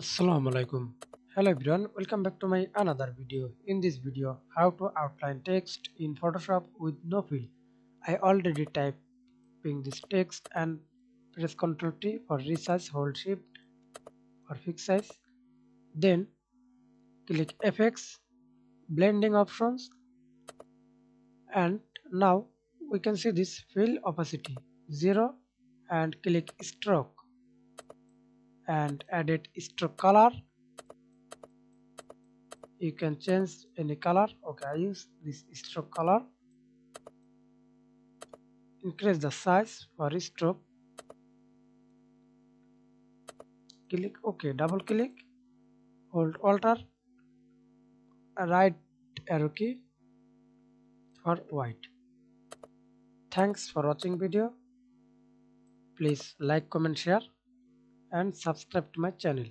Assalamu alaikum. Hello everyone, welcome back to my another video. In this video, how to outline text in Photoshop with no fill. I already typing this text and press Ctrl T for resize, hold Shift for fix size. Then click FX, blending options, and now we can see this fill opacity 0 and click stroke and edit stroke color. You can change any color. Okay, I use this stroke color. Increase the size for stroke. Click OK, double click, hold Alt, right arrow key for white. Thanks for watching video. Please like, comment, share and subscribe to my channel.